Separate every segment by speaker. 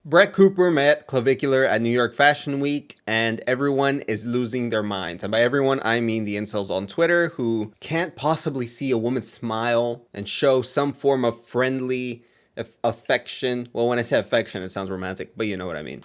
Speaker 1: Brett Cooper met Clavicular at New York Fashion Week, and everyone is losing their minds. And by everyone, I mean the incels on Twitter who can't possibly see a woman smile and show some form of friendly affection. Well, when I say affection, it sounds romantic, but you know what I mean.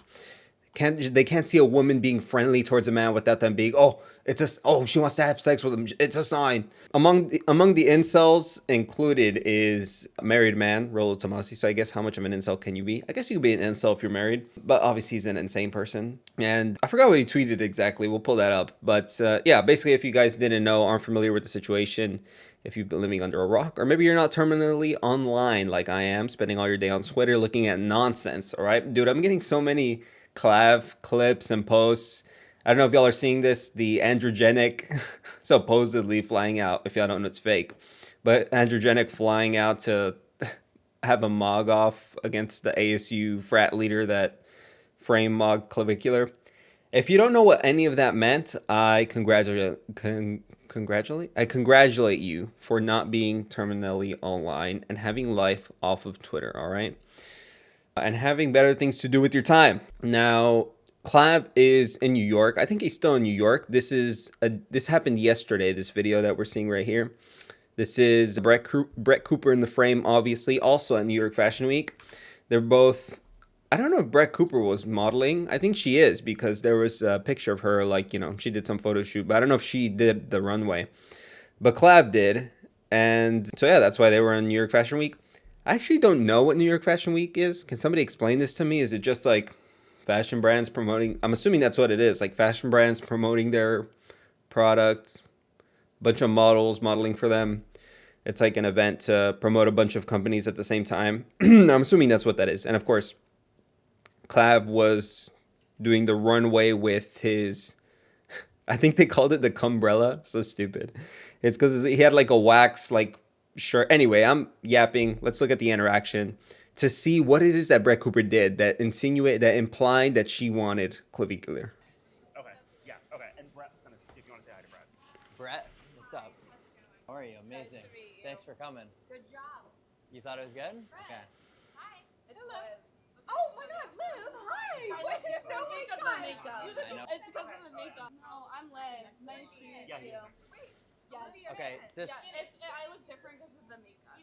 Speaker 1: They can't see a woman being friendly towards a man without them being, oh, it's a, oh, she wants to have sex with him, it's a sign. Among the incels included is a married man, Rolo Tomasi. So I guess how much of an incel can you be? I guess you can be an incel if you're married, but obviously he's an insane person. And I forgot what he tweeted exactly. We'll pull that up. But yeah, basically, if you guys didn't know, aren't familiar with the situation, if you've been living under a rock, or maybe you're not terminally online like I am, spending all your day on Twitter looking at nonsense. All right, dude, I'm getting so many Clav clips and posts. I don't know if y'all are seeing this, the androgenic supposedly flying out, if y'all don't know it's fake, but androgenic flying out to have a mog off against the ASU frat leader that frame mogged Clavicular. If you don't know what any of that meant, I congratulate you for not being terminally online and having life off of Twitter, all right? And having better things to do with your time. Now, Clav is in New York. I think he's still in New York. This happened yesterday, this video that we're seeing right here. This is Brett Cooper in the frame, obviously, also at New York Fashion Week. They're both, I don't know if Brett Cooper was modeling. I think she is, because there was a picture of her, like, you know, she did some photo shoot, but I don't know if she did the runway. But Clav did. And so, yeah, that's why they were on New York Fashion Week. I actually don't know what New York Fashion Week is. Can somebody explain this to me? Is it just like fashion brands promoting? I'm assuming that's what it is. Like fashion brands promoting their product, bunch of models modeling for them. It's like an event to promote a bunch of companies at the same time. I'm assuming that's what that is. And of course, Clav was doing the runway with his, I think they called it the cumbrella. So stupid. It's because he had like a wax, like, sure. Anyway, I'm yapping. Let's look at the interaction to see what it is that Brett Cooper did that implied that she wanted Clavicular.
Speaker 2: Okay. Yeah. Okay. And Brett's gonna, if you want to say hi to Brett.
Speaker 3: Brett, what's up? How are you? Amazing.
Speaker 4: Nice to meet you.
Speaker 3: Thanks for coming.
Speaker 4: Good job.
Speaker 3: You thought it was good?
Speaker 4: Brett.
Speaker 3: Okay.
Speaker 4: Hi. It's Liv. Oh my God, Liv! Hi.
Speaker 5: I look different because of the makeup.
Speaker 4: You look,
Speaker 3: I know.
Speaker 4: it's because of the makeup. No, I'm Liv. Nice to meet
Speaker 2: Yeah,
Speaker 4: you.
Speaker 2: he's
Speaker 4: Yes.
Speaker 3: Okay. Just
Speaker 4: I look different because of the makeup.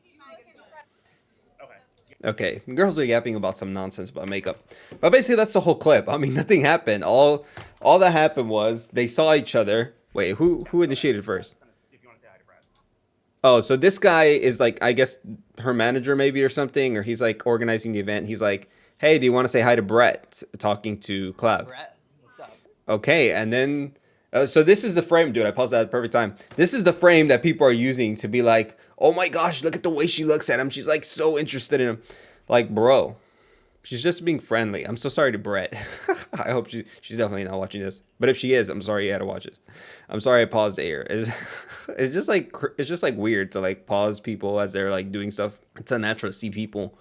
Speaker 2: Okay.
Speaker 1: Okay, girls are yapping about some nonsense about makeup, but basically that's the whole clip. I mean, nothing happened. All that happened was they saw each other. Wait, who initiated first?
Speaker 2: If you want to say hi to Brett.
Speaker 1: Oh, so this guy is like, I guess her manager maybe or something, or he's like organizing the event. He's like, hey, do you want to say hi to Brett? Talking to Clav.
Speaker 3: Brett, what's up?
Speaker 1: Okay, and then so this is the frame, dude. I paused that at the perfect time. This is the frame that people are using to be like, oh my gosh, look at the way she looks at him. She's like so interested in him. Like, bro, she's just being friendly. I'm so sorry to Brett. I hope she's definitely not watching this. But if she is, I'm sorry you had to watch this. I'm sorry I paused the air. It's just like weird to like pause people as they're like doing stuff. It's unnatural to see people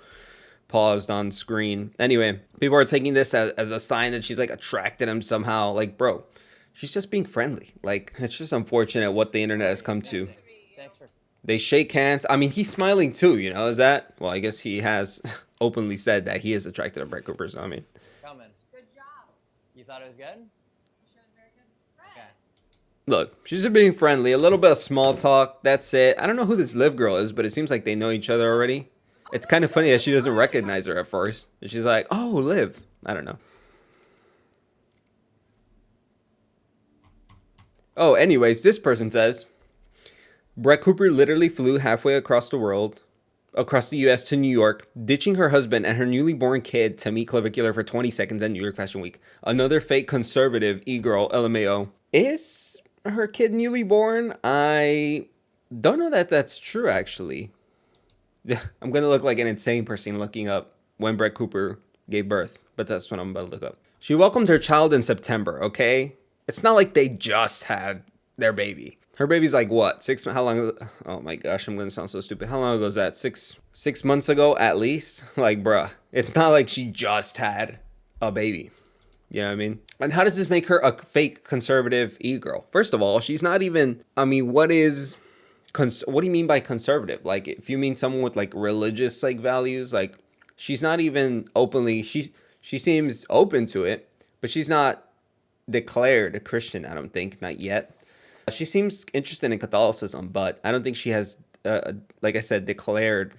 Speaker 1: paused on screen. Anyway, people are taking this as a sign that she's like attracted him somehow. Like, bro, she's just being friendly. Like, it's just unfortunate what the internet has come to.
Speaker 3: Thanks for.
Speaker 1: They shake hands. I mean, he's smiling too, you know, is that? Well, I guess he has openly said that he is attracted to Brett Cooper, so I mean.
Speaker 3: Coming.
Speaker 4: Good job.
Speaker 3: You thought it was good?
Speaker 4: The show's very good.
Speaker 3: Okay.
Speaker 1: Look, she's just being friendly. A little bit of small talk. That's it. I don't know who this Liv girl is, but it seems like they know each other already. It's kind of funny that she doesn't recognize her at first. And she's like, oh, Liv. I don't know. Oh, anyways, this person says, Brett Cooper literally flew halfway across the world, across the U.S. to New York, ditching her husband and her newly born kid to meet Clavicular for 20 seconds at New York Fashion Week. Another fake conservative e-girl, LMAO. Is her kid newly born? I don't know that that's true, actually. I'm going to look like an insane person looking up when Brett Cooper gave birth, but that's what I'm about to look up. She welcomed her child in September, okay? It's not like they just had their baby. Her baby's like what? How long? Oh my gosh, I'm gonna sound so stupid. How long ago was that? Six months ago at least? Like, bruh, it's not like she just had a baby. You know what I mean? And how does this make her a fake conservative e-girl? First of all, she's not even, I mean, what do you mean by conservative? Like, if you mean someone with like religious like values, like she's not even openly, She seems open to it, but she's not declared a Christian, I don't think, not yet. She seems interested in Catholicism, but I don't think she has, like I said, declared,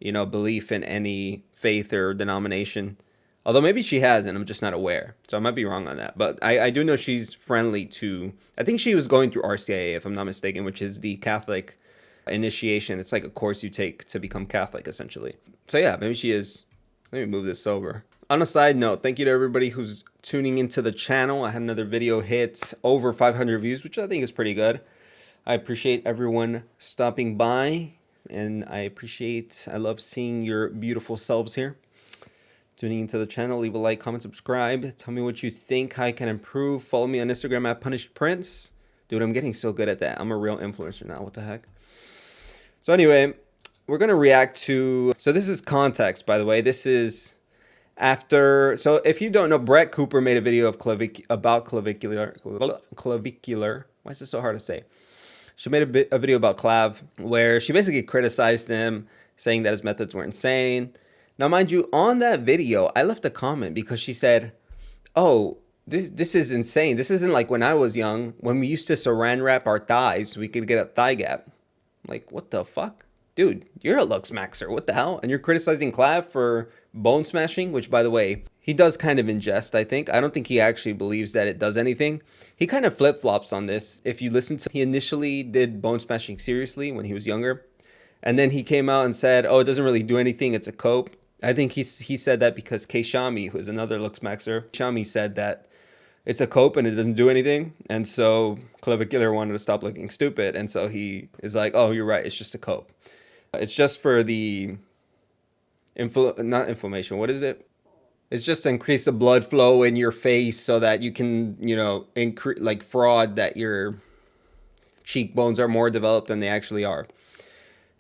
Speaker 1: belief in any faith or denomination. Although maybe she has, and I'm just not aware. So I might be wrong on that. But I do know she's friendly to, I think she was going through RCIA, if I'm not mistaken, which is the Catholic initiation. It's like a course you take to become Catholic, essentially. So yeah, maybe she is. Let me move this over. On a side note, thank you to everybody who's tuning into the channel. I had another video hit over 500 views, which I think is pretty good. I appreciate everyone stopping by, and I love seeing your beautiful selves here. Tuning into the channel, leave a like, comment, subscribe. Tell me what you think, how I can improve. Follow me on Instagram at Punished Prince. Dude, I'm getting so good at that. I'm a real influencer now. What the heck? So anyway, we're going to react to... So this is context, by the way. This is after... So if you don't know, Brett Cooper made a video of about Clavicular. Why is this so hard to say? She made a video about Clav where she basically criticized him, saying that his methods were insane. Now, mind you, on that video, I left a comment because she said, oh, this is insane. This isn't like when I was young, when we used to saran wrap our thighs so we could get a thigh gap. I'm like, what the fuck? Dude, you're a Looksmaxxer. What the hell? And you're criticizing Clav for bone smashing, which, by the way, he does kind of in jest, I think. I don't think he actually believes that it does anything. He kind of flip-flops on this. If you listen to, he initially did bone smashing seriously when he was younger. And then he came out and said, oh, it doesn't really do anything. It's a cope. I think he said that because K. Shami, who is another Looksmaxxer, Shami said that it's a cope and it doesn't do anything. And so Clavicular wanted to stop looking stupid. And so he is like, oh, you're right. It's just a cope. It's just for the, not inflammation. What is it? It's just to increase the blood flow in your face so that you can, increase, like fraud that your cheekbones are more developed than they actually are.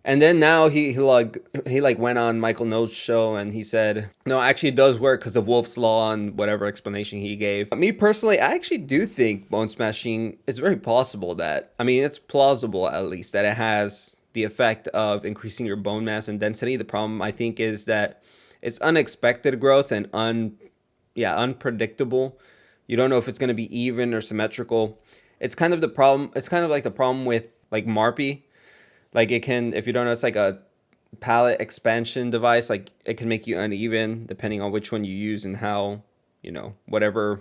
Speaker 1: And then now he went on Michael No's show and he said, no, actually it does work because of Wolf's Law and whatever explanation he gave. Me personally, I actually do think bone smashing is very possible that, it's plausible at least that it has the effect of increasing your bone mass and density. The problem I think is that it's unexpected growth and unpredictable. You don't know if it's going to be even or symmetrical. It's kind of the problem. It's kind of like the problem with like Marpy. Like it can, if you don't know, it's like a palate expansion device. Like it can make you uneven depending on which one you use and how, whatever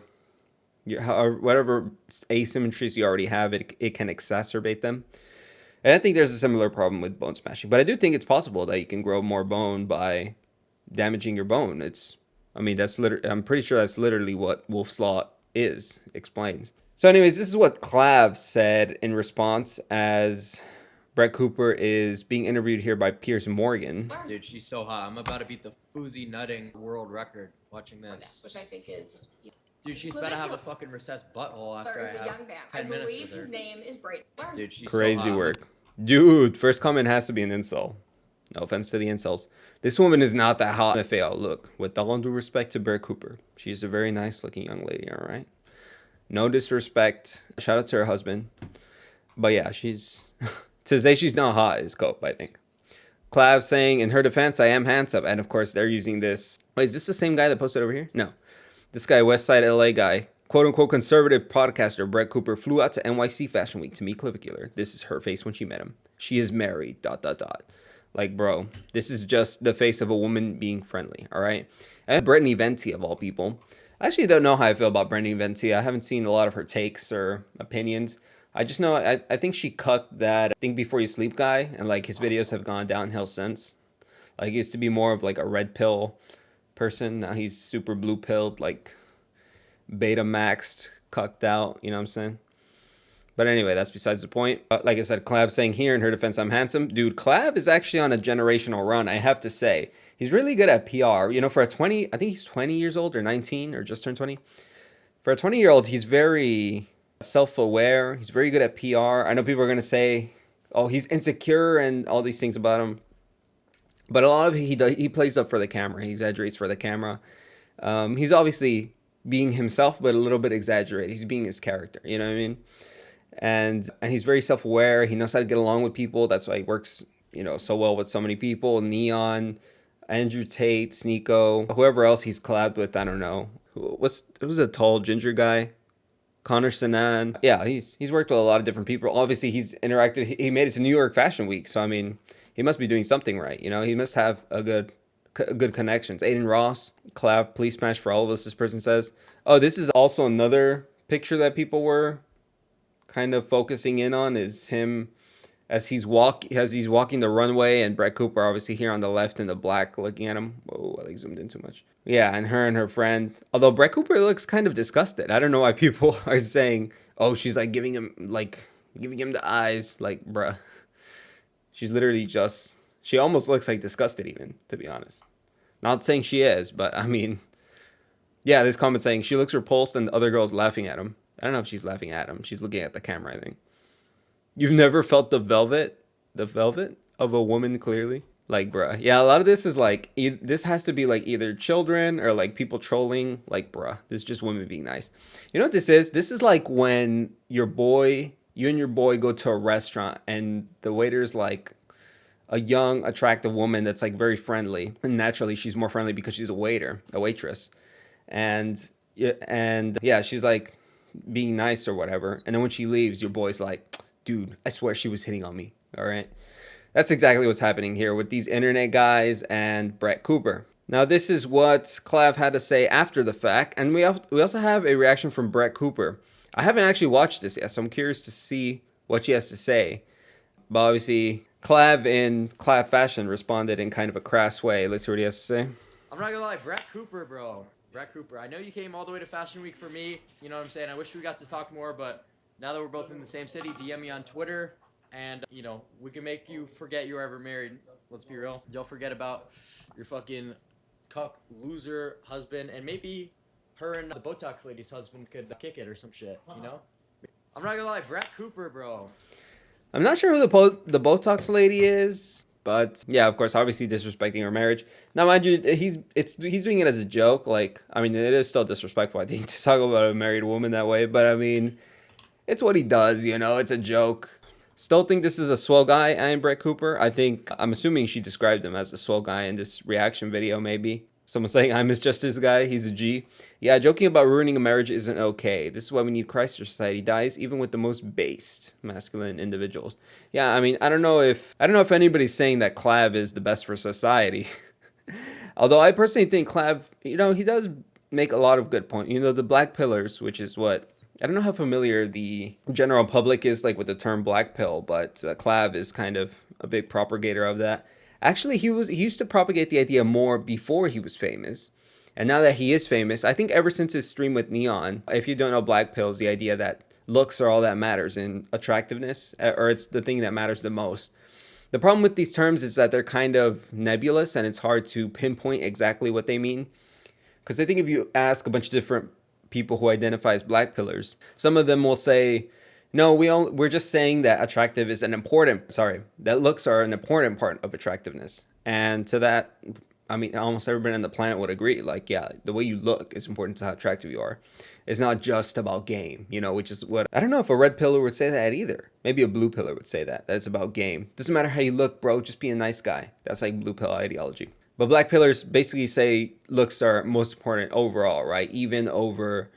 Speaker 1: asymmetries you already have, it can exacerbate them. And I think there's a similar problem with bone smashing. But I do think it's possible that you can grow more bone by damaging your bone. I'm pretty sure that's literally what Wolf's Law explains. So anyways, this is what Clav said in response as Brett Cooper is being interviewed here by Piers Morgan.
Speaker 6: Dude, she's so hot. I'm about to beat the Foozy nutting world record watching this.
Speaker 4: Which I think is.
Speaker 6: Dude, she's about to have a fucking recessed butthole after
Speaker 4: There's
Speaker 6: I
Speaker 4: a
Speaker 6: have
Speaker 4: young man.
Speaker 6: 10
Speaker 4: I
Speaker 6: minutes
Speaker 4: believe
Speaker 6: with her.
Speaker 4: his name is Brittany.
Speaker 6: Dude, she's
Speaker 1: Crazy
Speaker 6: so hot.
Speaker 1: work. Dude, first comment has to be an incel. No offense to the incels. This woman is not that hot. FAO, look, with all due respect to Brett Cooper, she's a very nice looking young lady, all right? No disrespect. Shout out to her husband. But yeah, she's... to say she's not hot is cope, I think. Clav saying, in her defense, I am handsome. And of course, they're using this... Wait, is this the same guy that posted over here? No. This guy, Westside LA guy, quote-unquote conservative podcaster Brett Cooper flew out to NYC Fashion Week to meet Clavicular. This is her face when she met him. She is married, ... Like, bro, this is just the face of a woman being friendly, all right? And Brittany Venti, of all people. I actually don't know how I feel about Brittany Venti. I haven't seen a lot of her takes or opinions. I just know I think she cucked that Think Before You Sleep guy, and like his videos have gone downhill since. Like he used to be more of like a red pill person. Now he's super blue pilled, like beta maxed, cucked out, you know what I'm saying? But anyway, that's besides the point. Like I said, Clav saying here in her defense, I'm handsome. Dude, Clav is actually on a generational run, I have to say. He's really good at PR. For a 20, I think he's 20 years old or 19 or just turned 20. For a 20-year-old, he's very self-aware. He's very good at PR. I know people are going to say, oh, he's insecure and all these things about him. But a lot of it, he plays up for the camera. He exaggerates for the camera. He's obviously being himself, but a little bit exaggerated. He's being his character, you know what I mean? And he's very self-aware. He knows how to get along with people. That's why he works, so well with so many people. Neon, Andrew Tate, Sneeko, whoever else he's collabed with, I don't know. Who's a tall ginger guy? Connor Sinan. Yeah, he's worked with a lot of different people. Obviously, he's interacted. He made it to New York Fashion Week, so I mean, he must be doing something right. You know, he must have a good connections. Aiden Ross, Clav, please smash for all of us. This person says. Oh, this is also another picture that people were kind of focusing in on is him as he's walking the runway, and Brett Cooper obviously here on the left in the black looking at him. Whoa, I like zoomed in too much. Yeah, and her friend. Although Brett Cooper looks kind of disgusted. I don't know why people are saying, "Oh, she's like giving him the eyes." Like, bruh, she's literally just. She almost looks like disgusted, even, to be honest. Not saying she is, but I mean, yeah. This comment saying she looks repulsed, and the other girl's laughing at him. I don't know if she's laughing at him. She's looking at the camera, I think. You've never felt the velvet of a woman, clearly. Like, bruh. Yeah, a lot of this is like, this has to be like either children or like people trolling. Like, bruh, this is just women being nice. You know what this is? This is like when you and your boy go to a restaurant and the waiter's like a young, attractive woman that's like very friendly. And naturally, she's more friendly because she's a waitress. And yeah, she's like being nice or whatever. And then when she leaves, your boy's like, dude, I swear she was hitting on me. All right. That's exactly what's happening here with these internet guys and Brett Cooper. Now, this is what Clav had to say after the fact. And we also have a reaction from Brett Cooper. I haven't actually watched this yet, so I'm curious to see what she has to say. But obviously, Clav in Clav fashion responded in kind of a crass way. Let's see what he has to say.
Speaker 6: I'm not gonna lie, Brett Cooper, bro. Brett Cooper. I know you came all the way to Fashion Week for me. You know what I'm saying? I wish we got to talk more, but now that we're both in the same city, DM me on Twitter, and, you know, we can make you forget you were ever married. Let's be real. Don't forget about your fucking cuck loser husband, and maybe her and the Botox lady's husband could kick it or some shit, you know? I'm not gonna lie, Brett Cooper, bro.
Speaker 1: I'm not sure who the Botox lady is, but yeah, of course, obviously disrespecting her marriage. Now, mind you, he's doing it as a joke. Like, I mean, it is still disrespectful, I think, to talk about a married woman that way, but I mean, it's what he does, you know, it's a joke. Still think this is a swell guy, I'm Brett Cooper. I'm assuming she described him as a swell guy in this reaction video, maybe. Someone saying I'm his justice guy, he's a G. Yeah, joking about ruining a marriage isn't okay. This is why we need Christ or society dies, even with the most based masculine individuals. Yeah, I mean, I don't know if anybody's saying that Clav is the best for society. Although I personally think Clav, you know, he does make a lot of good points. You know, the black pillars, which is what, I don't know how familiar the general public is like with the term black pill, but Clav is kind of a big propagator of that. Actually, he used to propagate the idea more before he was famous. And now that he is famous, I think ever since his stream with Neon, if you don't know black pills, the idea that looks are all that matters in attractiveness, or it's the thing that matters the most. The problem with these terms is that they're kind of nebulous and it's hard to pinpoint exactly what they mean. Because I think if you ask a bunch of different people who identify as black pillars, some of them will say, no, we're just saying that that looks are an important part of attractiveness. And to that, I mean, almost everybody on the planet would agree. Like, yeah, the way you look is important to how attractive you are. It's not just about game, you know, which is what, I don't know if a red pillar would say that either. Maybe a blue pillar would say that it's about game. Doesn't matter how you look, bro, just be a nice guy. That's like blue pill ideology. But black pillars basically say looks are most important overall, right? Even over,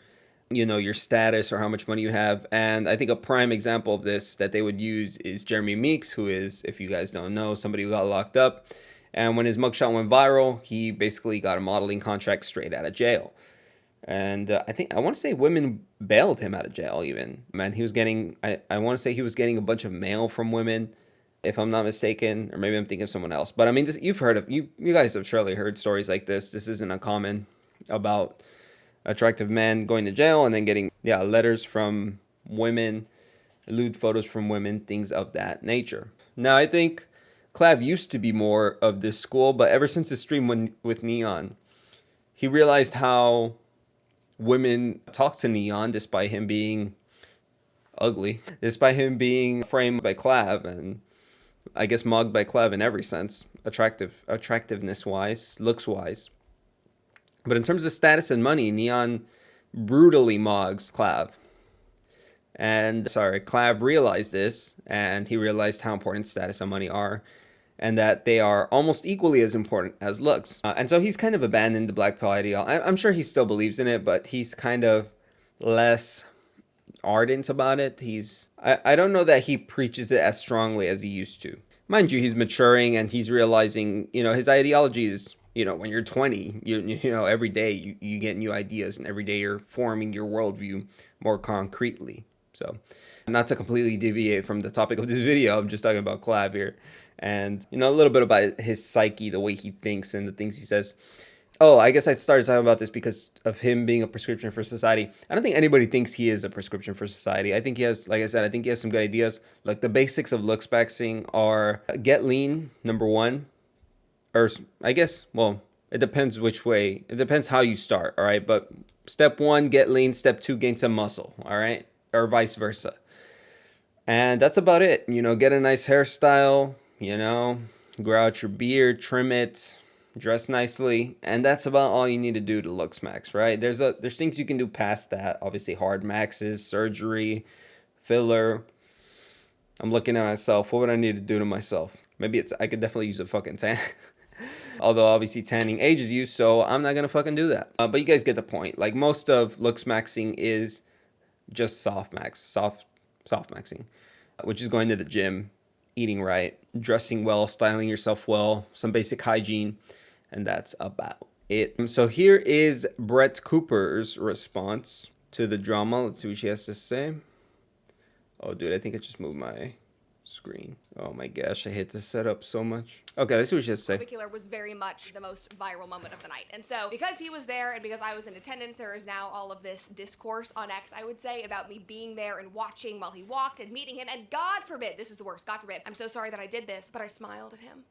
Speaker 1: you know, your status or how much money you have. And I think a prime example of this that they would use is Jeremy Meeks, who is, if you guys don't know, somebody who got locked up. And when his mugshot went viral, he basically got a modeling contract straight out of jail. And I want to say women bailed him out of jail even. Man, he was getting, I want to say he was getting a bunch of mail from women, if I'm not mistaken, or maybe I'm thinking of someone else. But I mean, this, you've heard of, you guys have surely heard stories like this. This isn't uncommon about attractive men going to jail and then getting, yeah, letters from women, lewd photos from women, things of that nature. Now, I think Clav used to be more of this school, but ever since his stream with Neon, he realized how women talk to Neon despite him being ugly, despite him being framed by Clav and I guess mugged by Clav in every sense, attractiveness wise, looks wise. But in terms of status and money, Neon brutally mugs Clav. And Clav realized this, and he realized how important status and money are. and that they are almost equally as important as looks. And so he's kind of abandoned the black pill ideology. I'm sure he still believes in it, but he's kind of less ardent about it. I don't know that he preaches it as strongly as he used to. Mind you, he's maturing and he's realizing, his ideology is, when you're 20, every day you get new ideas, and every day you're forming your worldview more concretely. So, not to completely deviate from the topic of this video, I'm just talking about Clav here. And, a little bit about his psyche, the way he thinks and the things he says. Oh, I guess I started talking about this because of him being a prescription for society. I don't think anybody thinks he is a prescription for society. I think he has, like I said, I think he has some good ideas. Like the basics of Looksmaxxing are get lean, number one. Or I guess, well, it depends which way. It depends how you start, all right? But step one, get lean. Step two, gain some muscle, all right? Or vice versa. And that's about it. Get a nice hairstyle, grow out your beard, trim it, dress nicely, and that's about all you need to do to Looksmaxx, right? There's things you can do past that. Obviously, hard maxes, surgery, filler. I'm looking at myself. What would I need to do to myself? Maybe I could definitely use a fucking tan. Although obviously tanning ages you, so I'm not gonna fucking do that. But you guys get the point. Like most of Looksmaxxing is just soft maxing, which is going to the gym, eating right, dressing well, styling yourself well, some basic hygiene, and that's about it. So here is Brett Cooper's response to the drama. Let's see what she has to say. Oh, dude, I think I just moved my screen. Oh my gosh, I hate this setup so much. Okay, let's see what she has to say.
Speaker 4: Clavicular was very much the most viral moment of the night. And so because he was there and because I was in attendance, there is now all of this discourse on X, I would say, about me being there and watching while he walked and meeting him. And God forbid, this is the worst, God forbid, I'm so sorry that I did this, but I smiled at him.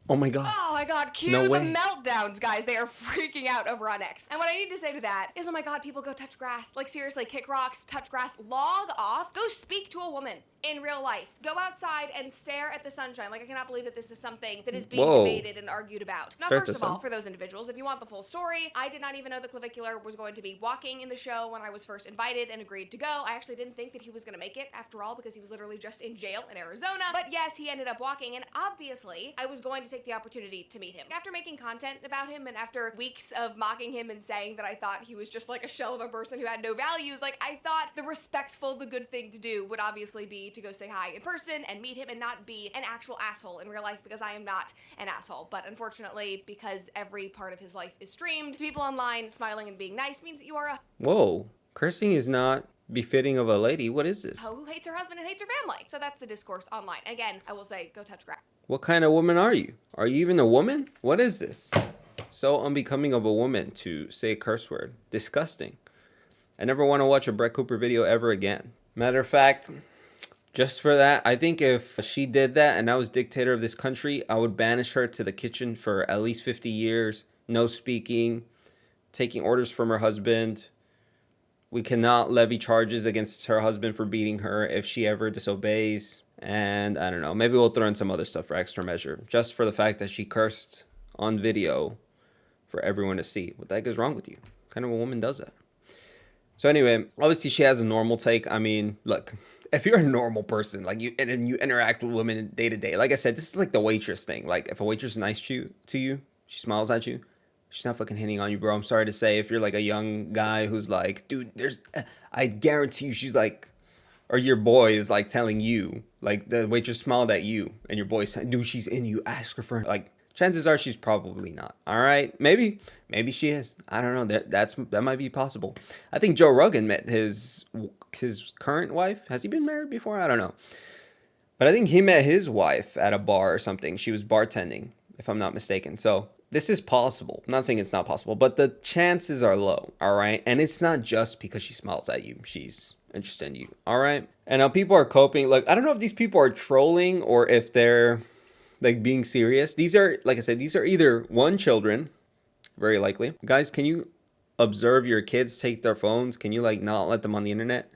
Speaker 1: Oh my god.
Speaker 4: Oh my god, cue
Speaker 1: No
Speaker 4: the
Speaker 1: way.
Speaker 4: meltdowns, guys. They are freaking out over on X. And what I need to say to that is, oh my god, people go touch grass. Like seriously, kick rocks, touch grass, log off. Go speak to a woman in real life. Go outside and stare at the sunshine. Like I cannot believe that this is something that is being debated and argued about. Now, first of all, for those individuals, if you want the full story, I did not even know that Clavicular was going to be walking in the show when I was first invited and agreed to go. I actually didn't think that he was going to make it after all because he was literally just in jail in Arizona. But yes, he ended up walking, and obviously I was going to take the opportunity to meet him. After making content about him and after weeks of mocking him and saying that I thought he was just like a shell of a person who had no values, like I thought the respectful, the good thing to do would obviously be to go say hi in person and meet him and not be an actual asshole in real life, because I am not an asshole. But unfortunately, because every part of his life is streamed, people online smiling and being nice means that you are a
Speaker 1: Whoa, cursing is not befitting of a lady. What is this?
Speaker 4: hoe who hates her husband and hates her family. So that's the discourse online. Again, I will say, go touch grass.
Speaker 1: What kind of woman are you? Are you even a woman? What is this? So unbecoming of a woman to say a curse word. Disgusting. I never want to watch a Brett Cooper video ever again. Matter of fact, just for that, I think if she did that and I was dictator of this country, I would banish her to the kitchen for at least 50 years. No speaking, taking orders from her husband. We cannot levy charges against her husband for beating her if she ever disobeys. And I don't know, maybe we'll throw in some other stuff for extra measure, just for the fact that she cursed on video for everyone to see. What the heck is wrong with you? What kind of a woman does that? So anyway, obviously she has a normal take. I mean, look, if you're a normal person, like you interact with women day to day, like I said, this is like the waitress thing. Like if a waitress is nice to you, she smiles at you, she's not fucking hitting on you, bro. I'm sorry to say, if you're like a young guy who's like, dude, I guarantee you she's like, or your boy is like telling you, like the waitress smiled at you and your boy's saying, dude, she's in you, ask her for her. Like chances are she's probably not. All right, maybe she is. I don't know. That might be possible. I think Joe Rogan met his current wife. Has he been married before? I don't know. But I think he met his wife at a bar or something. She was bartending, if I'm not mistaken. So this is possible. I'm not saying it's not possible, but the chances are low. All right, and it's not just because she smiles at you. She's interested in you. All right. And now people are coping. Like, I don't know if these people are trolling or if they're like being serious. These are, like I said, these are either one, children, very likely. Guys, can you observe your kids take their phones? Can you like not let them on the internet?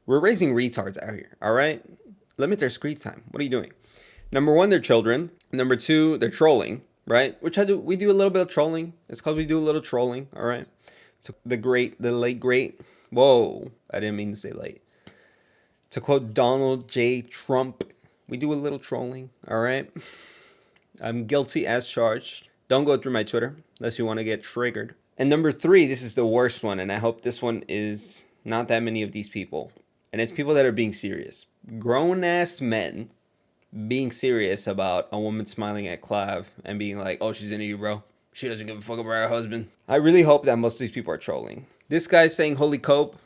Speaker 1: We're raising retards out here. All right. Limit their screen time. What are you doing? Number one, they're children. Number two, they're trolling, right? Which we do a little bit of trolling. It's called we do a little trolling. All right. So the late great. Whoa, I didn't mean to say late. To quote Donald J. Trump, we do a little trolling, all right? I'm guilty as charged. Don't go through my Twitter unless you want to get triggered. And number 3, this is the worst one, and I hope this one is not that many of these people. And it's people that are being serious. Grown-ass men being serious about a woman smiling at Clav and being like, oh, she's into you, bro. She doesn't give a fuck about her husband. I really hope that most of these people are trolling. This guy's saying, holy cope.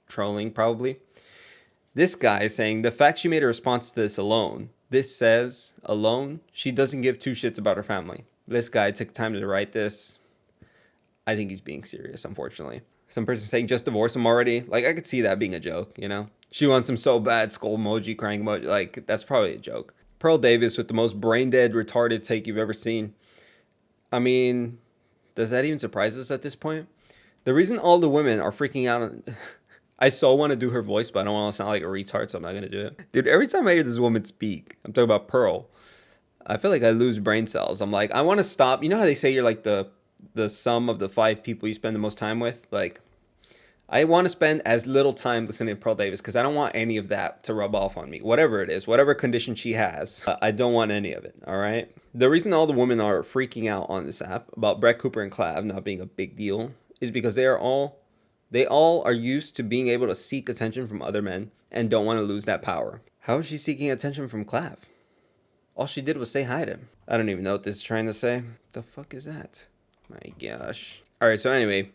Speaker 1: Trolling, probably. This guy is saying, the fact she made a response to this alone. This says, alone, she doesn't give 2 shits about her family. This guy took time to write this. I think he's being serious, unfortunately. Some person saying, just divorce him already. Like, I could see that being a joke, you know? She wants him so bad, skull emoji, crying emoji. Like, that's probably a joke. Pearl Davis with the most brain-dead, retarded take you've ever seen. I mean, does that even surprise us at this point? The reason all the women are freaking out... I so want to do her voice, but I don't want to sound like a retard, so I'm not going to do it. Dude, every time I hear this woman speak, I'm talking about Pearl, I feel like I lose brain cells. I'm like, I want to stop. You know how they say you're like the sum of the 5 people you spend the most time with? Like, I want to spend as little time listening to Pearl Davis because I don't want any of that to rub off on me. Whatever it is, whatever condition she has, I don't want any of it, all right? The reason all the women are freaking out on this app about Brett Cooper and Clav not being a big deal is because they all are used to being able to seek attention from other men and don't want to lose that power. How is she seeking attention from Clav? All she did was say hi to him. I don't even know what this is trying to say. The fuck is that? My gosh. All right, so anyway,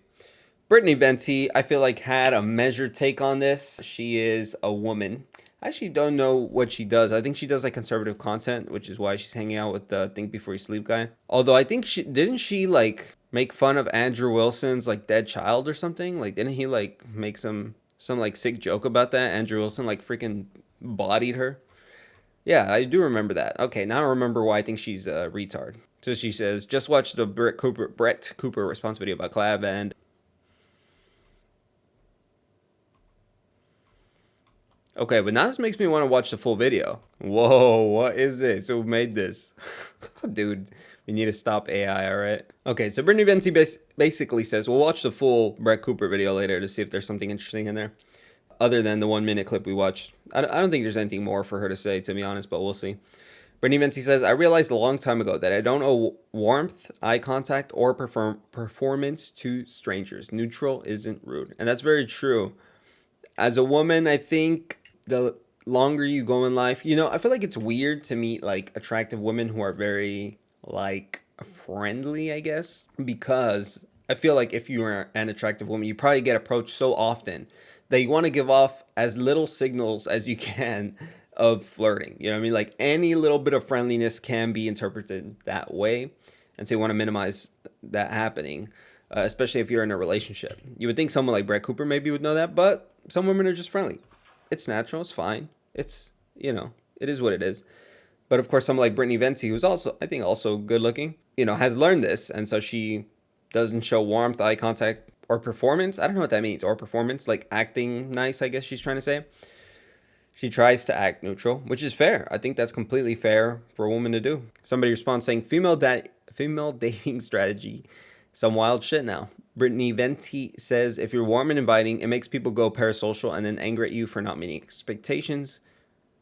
Speaker 1: Brittany Venti, I feel like, had a measured take on this. She is a woman. I actually don't know what she does. I think she does like conservative content, which is why she's hanging out with the Think Before You Sleep guy. Although I think didn't she like make fun of Andrew Wilson's like dead child or something? Like, didn't he like make some like sick joke about that? Andrew Wilson like freaking bodied her. Yeah, I do remember that. Okay, now I remember why I think she's a retard. So she says, just watch the Brett Cooper response video about Clav and... Okay, but now this makes me want to watch the full video. Whoa, what is this? Who made this? Dude, we need to stop AI, all right? Okay, so Brittany Venti basically says, we'll watch the full Brett Cooper video later to see if there's something interesting in there. Other than the 1-minute clip we watched. I don't think there's anything more for her to say, to be honest, but we'll see. Brittany Venti says, I realized a long time ago that I don't owe warmth, eye contact, or performance to strangers. Neutral isn't rude. And that's very true. As a woman, I think the longer you go in life, you know, I feel like it's weird to meet like attractive women who are very like friendly, I guess, because I feel like if you are an attractive woman, you probably get approached so often that you want to give off as little signals as you can of flirting. You know what I mean? Like any little bit of friendliness can be interpreted that way. And so you want to minimize that happening, especially if you're in a relationship. You would think someone like Brett Cooper maybe would know that, but some women are just friendly. It's natural. It's fine. It's, you know, it is what it is. But of course, someone like Brittany Venti, who's also, I think, also good looking, you know, has learned this. And so she doesn't show warmth, eye contact, or performance. I don't know what that means. Or performance, like acting nice, I guess she's trying to say. She tries to act neutral, which is fair. I think that's completely fair for a woman to do. Somebody responds saying, female dating strategy. Some wild shit now. Brittany Venti says, if you're warm and inviting, it makes people go parasocial and then angry at you for not meeting expectations.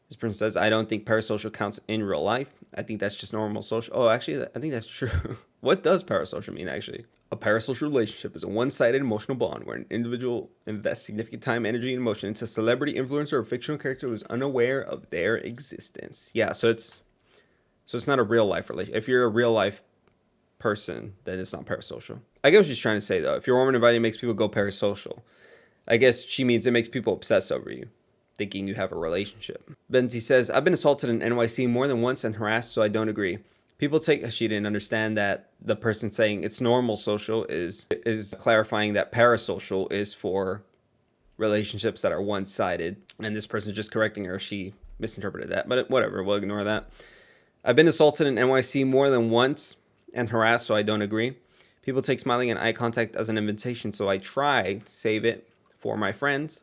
Speaker 1: This person says, I don't think parasocial counts in real life. I think that's just normal social. Oh, actually, I think that's true. What does parasocial mean, actually? A parasocial relationship is a one-sided emotional bond where an individual invests significant time, energy, and emotion into a celebrity, influencer, or fictional character who is unaware of their existence. Yeah, so it's not a real life relationship. If you're a real life person, then it's not parasocial. I get what she's trying to say, though. If you're warm and inviting, it makes people go parasocial. I guess she means it makes people obsess over you, thinking you have a relationship. Benzi says, I've been assaulted in NYC more than once and harassed, so I don't agree. People take, she didn't understand that the person saying it's normal social is clarifying that parasocial is for relationships that are one-sided. And this person just correcting her, she misinterpreted that, but whatever, we'll ignore that. I've been assaulted in NYC more than once and harassed, so I don't agree. People take smiling and eye contact as an invitation, so I try to save it for my friends.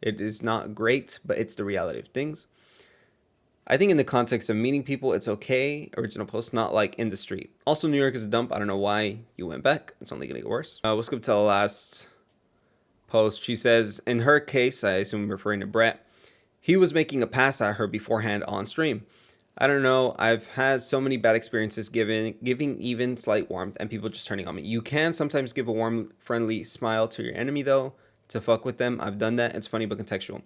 Speaker 1: It is not great, but it's the reality of things. I think in the context of meeting people, it's okay. Original post, not like in the street. Also, New York is a dump. I don't know why you went back. It's only going to get worse. We'll skip to the last post. She says, in her case, I assume referring to Brett, he was making a pass at her beforehand on stream. I don't know. I've had so many bad experiences giving even slight warmth and people just turning on me. You can sometimes give a warm, friendly smile to your enemy though, to fuck with them. I've done that. It's funny but contextual.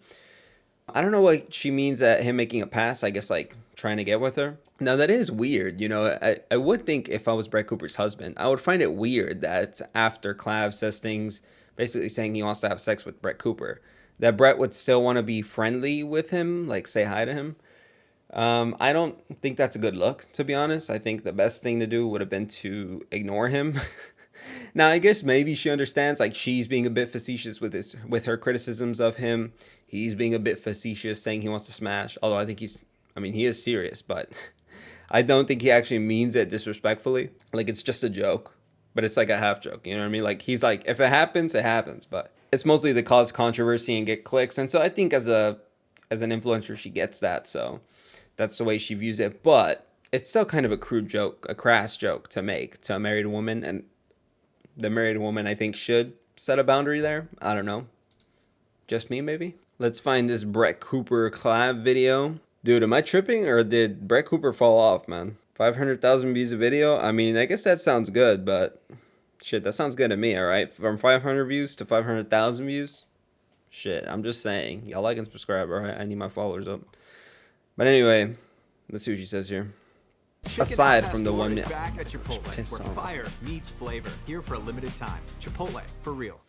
Speaker 1: I don't know what she means at him making a pass. I guess like trying to get with her. Now that is weird. You know, I would think if I was Brett Cooper's husband, I would find it weird that after Clav says things basically saying he wants to have sex with Brett Cooper, that Brett would still want to be friendly with him, like say hi to him. I don't think that's a good look, to be honest. I think the best thing to do would have been to ignore him. Now, I guess maybe she understands, like, she's being a bit facetious with her criticisms of him. He's being a bit facetious, saying he wants to smash. Although I think he is serious, but I don't think he actually means it disrespectfully. Like, it's just a joke, but it's like a half joke, you know what I mean? Like, he's like, if it happens, it happens, but it's mostly to cause controversy and get clicks. And so I think as an influencer, she gets that, so that's the way she views it. But it's still kind of a crude joke, a crass joke to make to a married woman, and the married woman, I think, should set a boundary there. I don't know. Just me, maybe? Let's find this Brett Cooper Clav video. Dude, am I tripping or did Brett Cooper fall off, man? 500,000 views a video? I mean, I guess that sounds good, but shit, that sounds good to me, alright? From 500 views to 500,000 views? Shit, I'm just saying. Y'all like and subscribe, alright? I need my followers up. But anyway, let's see what she says here. Aside from the 1 minute.
Speaker 7: Back at Chipotle, where fire meets flavor. Here for a limited time. Chipotle, for real.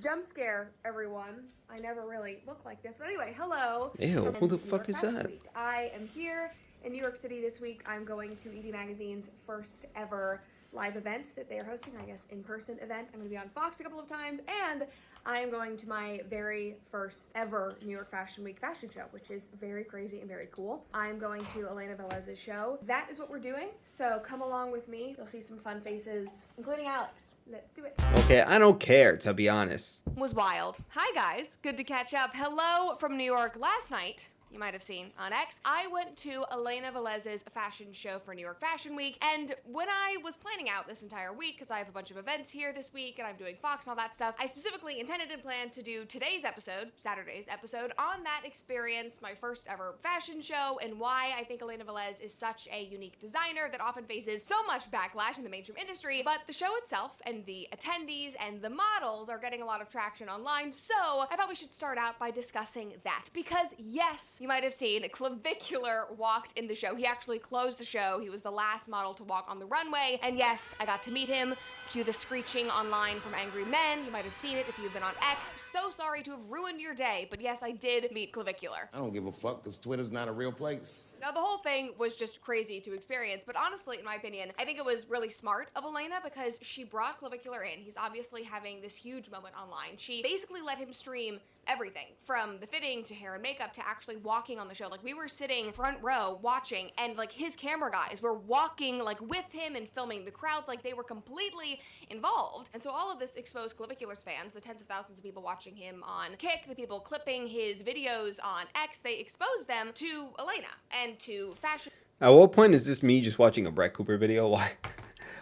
Speaker 4: Jump scare, everyone. I never really look like this. But anyway, hello.
Speaker 1: Ew, who the
Speaker 4: New York
Speaker 1: fuck is
Speaker 4: Fashion
Speaker 1: that?
Speaker 4: Week. I am here in New York City this week. I'm going to ED Magazine's first ever live event that they are hosting, I guess in-person event. I'm going to be on Fox a couple of times, and I am going to my very first ever New York Fashion Week fashion show, which is very crazy and very cool. I'm going to Elena Velez's show. That is what we're doing, so come along with me. You'll see some fun faces, including Alex. Let's do it.
Speaker 1: Okay, I don't care, to be honest.
Speaker 4: Was wild. Hi guys, good to catch up. Hello from New York. Last night, you might have seen on X, I went to Elena Velez's fashion show for New York Fashion Week, and when I was planning out this entire week, because I have a bunch of events here this week, and I'm doing Fox and all that stuff, I specifically intended and planned to do today's episode, Saturday's episode, on that experience, my first ever fashion show, and why I think Elena Velez is such a unique designer that often faces so much backlash in the mainstream industry, but the show itself, and the attendees, and the models are getting a lot of traction online, so I thought we should start out by discussing that, because yes, you might have seen Clavicular walked in the show. He actually closed the show. He was the last model to walk on the runway. And yes, I got to meet him. Cue the screeching online from angry men. You might have seen it if you've been on X. So sorry to have ruined your day, but yes, I did meet Clavicular.
Speaker 8: I don't give a fuck because Twitter's not a real place.
Speaker 4: Now, the whole thing was just crazy to experience, but honestly, in my opinion, I think it was really smart of Elena because she brought Clavicular in. He's obviously having this huge moment online. She basically let him stream everything from the fitting to hair and makeup to actually walking on the show. Like, we were sitting front row watching, and like his camera guys were walking like with him and filming the crowds. Like, they were completely involved. And so all of this exposed Clavicular's fans, the tens of thousands of people watching him on Kick, the people clipping his videos on X, they exposed them to Elena and to fashion.
Speaker 1: At what point is this me just watching a Brett Cooper video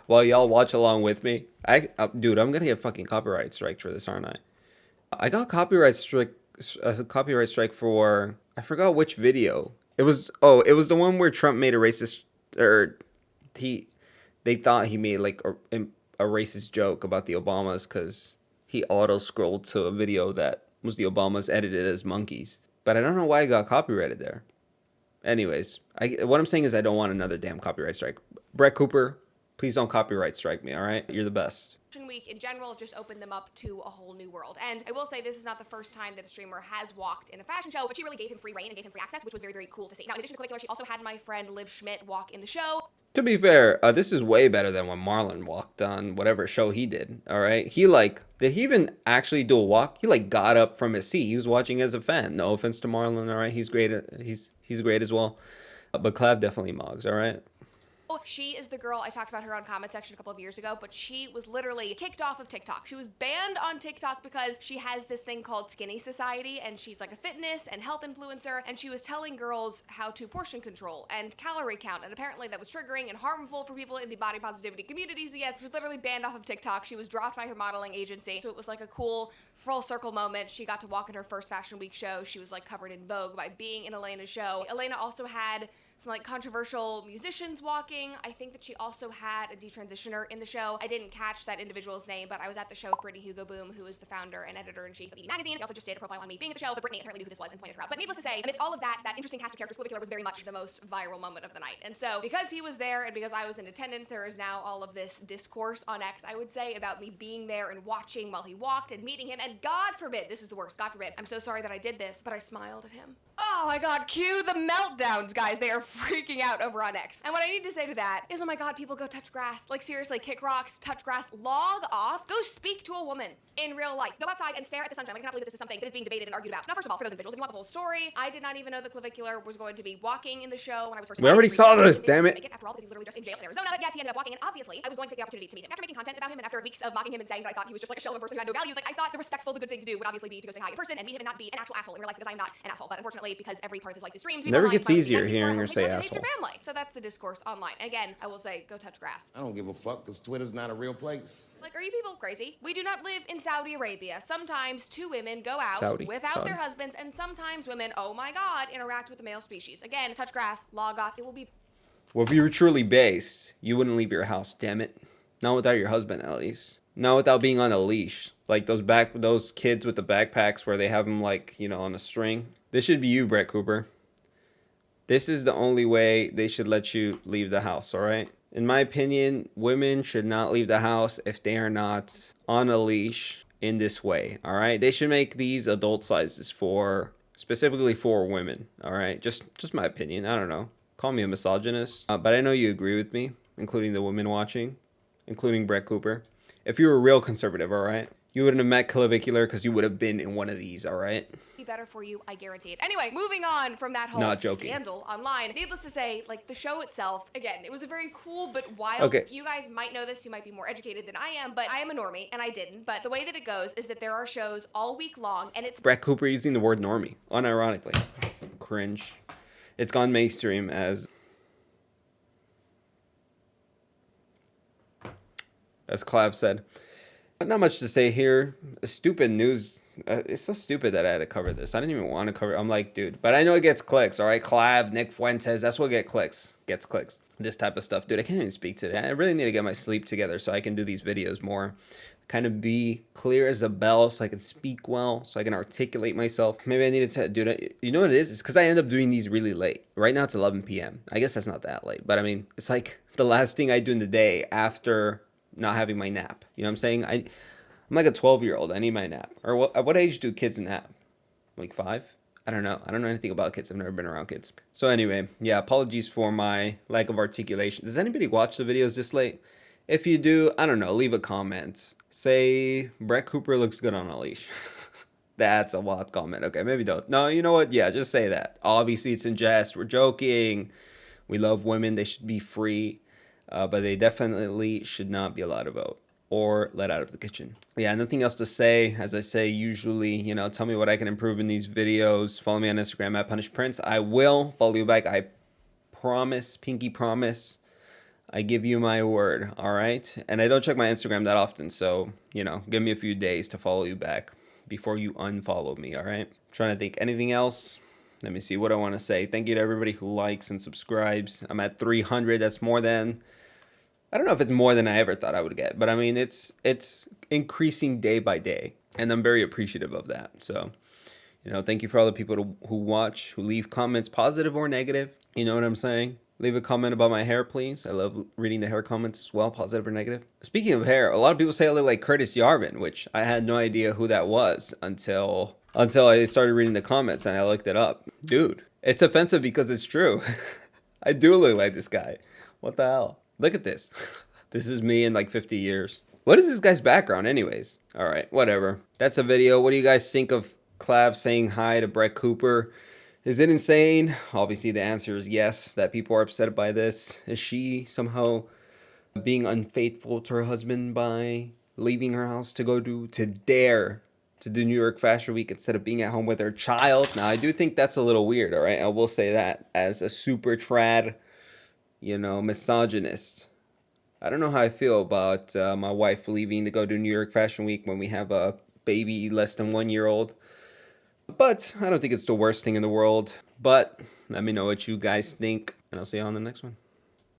Speaker 1: while y'all watch along with me? Dude, I'm gonna get fucking copyright strike for this, aren't I? I got a copyright strike for, I forgot which video. It was the one where Trump made a racist, or they thought he made like a racist joke about the Obamas because he auto-scrolled to a video that was the Obamas edited as monkeys. But I don't know why I got copyrighted there. Anyways, what I'm saying is I don't want another damn copyright strike. Brett Cooper, please don't copyright strike me, all right? You're the best.
Speaker 4: Week in general just opened them up to a whole new world. And I will say this is not the first time that a streamer has walked in a fashion show, but she really gave him free reign and gave him free access, which was very, very cool to see. Now, in addition to Clavicular, she also had my friend Liv Schmidt walk in the show.
Speaker 1: To be fair, this is way better than when Marlon walked on whatever show he did, all right? Did he even actually do a walk? He got up from his seat. He was watching as a fan. No offense to Marlon, all right? He's great. He's great as well. But Clav definitely mogs, all right?
Speaker 4: She is the girl, I talked about her on comment section a couple of years ago, but she was literally kicked off of TikTok. She was banned on TikTok because she has this thing called Skinny Society, and she's like a fitness and health influencer, and she was telling girls how to portion control and calorie count, and apparently that was triggering and harmful for people in the body positivity community. So yes, she was literally banned off of TikTok. She was dropped by her modeling agency, so it was like a cool full circle moment. She got to walk in her first Fashion Week show. She was like covered in Vogue by being in Elena's show. Elena also had some like controversial musicians walking. I think that she also had a detransitioner in the show. I didn't catch that individual's name, but I was at the show with Brittany Boom, who is the founder and editor-in-chief of the magazine. He also just did a profile on me being at the show, but Brittany apparently knew who this was and pointed her out. But needless to say, amidst all of that, that interesting cast of characters, Clavicular was very much the most viral moment of the night. And so because he was there and because I was in attendance, there is now all of this discourse on X, I would say, about me being there and watching while he walked and meeting him. And God forbid, this is the worst, God forbid, I'm so sorry that I did this, but I smiled at him. Oh my God, cue the meltdowns, guys. They are freaking out over on X. And what I need to say to that is, oh my God, people go touch grass. Like seriously, kick rocks, touch grass, log off, go speak to a woman in real life. Go outside and stare at the sunshine. Like, I cannot believe that this is something that is being debated and argued about. Now, first of all, for those individuals, if you want the whole story, I did not even know that Clavicular was going to be walking in the show when I was first.
Speaker 1: We already saw this, damn it.
Speaker 4: After all, because he was literally just in jail in Arizona. But yes, he ended up walking, and obviously, I was going to take the opportunity to meet him. After making content about him and after weeks of mocking him and saying that I thought he was just like a shell of a person who had no values, like I thought the respectful, the good thing to do would obviously be to go say hi in person and meet him and not be an actual asshole in real life, because I'm not an asshole. But unfortunately, because every part of his life is streamed,
Speaker 1: Never gets easier hearing her say asshole.
Speaker 4: Family. So that's the discourse online. Again, I will say, go touch grass.
Speaker 8: I don't give a fuck because Twitter's not a real place.
Speaker 4: Like, are you people crazy? We do not live in Saudi Arabia. Sometimes two women go out without
Speaker 1: Saudi.
Speaker 4: their husbands, and sometimes women, oh my God, interact with the male species. Again, touch grass, log off. It will be.
Speaker 1: Well, if you were truly based, you wouldn't leave your house, damn it. Not without your husband, at least. Not without being on a leash. Like those kids with the backpacks where they have them, like, you know, on a string. This should be you, Brett Cooper. This is the only way they should let you leave the house, all right? In my opinion, women should not leave the house if they are not on a leash in this way, all right? They should make these adult sizes specifically for women, all right? Just my opinion. I don't know. Call me a misogynist, but I know you agree with me, including the women watching, including Brett Cooper. If you were real conservative, all right, you wouldn't have met Clavicular because you would have been in one of these, all right?
Speaker 4: Be better for you, I guarantee it. Anyway, moving on from that whole scandal online. Needless to say, like the show itself, again, it was a very cool but wild.
Speaker 1: Okay.
Speaker 4: You guys might know this. You might be more educated than I am, but I am a normie and I didn't. But the way that it goes is that there are shows all week long, and it's
Speaker 1: Brett Cooper using the word normie, unironically. Cringe. It's gone mainstream as Clav said. Not much to say here. Stupid news. It's so stupid that I had to cover this. I didn't even want to cover it. I'm like, dude, but I know it gets clicks, all right? Clav, Nick Fuentes, that's what gets clicks. This type of stuff. Dude, I can't even speak today. I really need to get my sleep together so I can do these videos more. Kind of be clear as a bell so I can speak well, so I can articulate myself. Maybe I needed to, dude, you know what it is? It's because I end up doing these really late. Right now it's 11 p.m. I guess that's not that late, but I mean, it's like the last thing I do in the day after not having my nap. You know what I'm saying? I'm like a 12-year-old. I need my nap. Or at what age do kids nap? Like 5? I don't know. I don't know anything about kids. I've never been around kids. So anyway, yeah, apologies for my lack of articulation. Does anybody watch the videos this late? If you do, I don't know, leave a comment. Say, Brett Cooper looks good on a leash. That's a wild comment. Okay, maybe don't. No, you know what? Yeah, just say that. Obviously, it's in jest. We're joking. We love women. They should be free. But they definitely should not be allowed to vote or let out of the kitchen. Yeah, nothing else to say. As I say, usually, you know, tell me what I can improve in these videos. Follow me on Instagram at PunishPrince. I will follow you back. I promise, pinky promise. I give you my word, all right? And I don't check my Instagram that often, so, you know, give me a few days to follow you back before you unfollow me, all right? I'm trying to think anything else. Let me see what I want to say. Thank you to everybody who likes and subscribes. I'm at 300. That's more than... I don't know if it's more than I ever thought I would get, but I mean, it's increasing day by day, and I'm very appreciative of that. So, you know, thank you for all the people who watch, who leave comments, positive or negative. You know what I'm saying? Leave a comment about my hair, please. I love reading the hair comments as well, positive or negative. Speaking of hair, a lot of people say I look like Curtis Yarvin, which I had no idea who that was until I started reading the comments and I looked it up. Dude, it's offensive because it's true. I do look like this guy. What the hell? Look at this. This is me in like 50 years. What is this guy's background anyways? All right, whatever. That's a video. What do you guys think of Clav saying hi to Brett Cooper? Is it insane? Obviously, the answer is yes, that people are upset by this. Is she somehow being unfaithful to her husband by leaving her house to dare to do New York Fashion Week instead of being at home with her child? Now, I do think that's a little weird, all right? I will say that as a super trad, you know, misogynist. I don't know how I feel about my wife leaving to go to New York Fashion Week when we have a baby less than 1 year old. But I don't think it's the worst thing in the world. But let me know what you guys think, and I'll see you on the next one.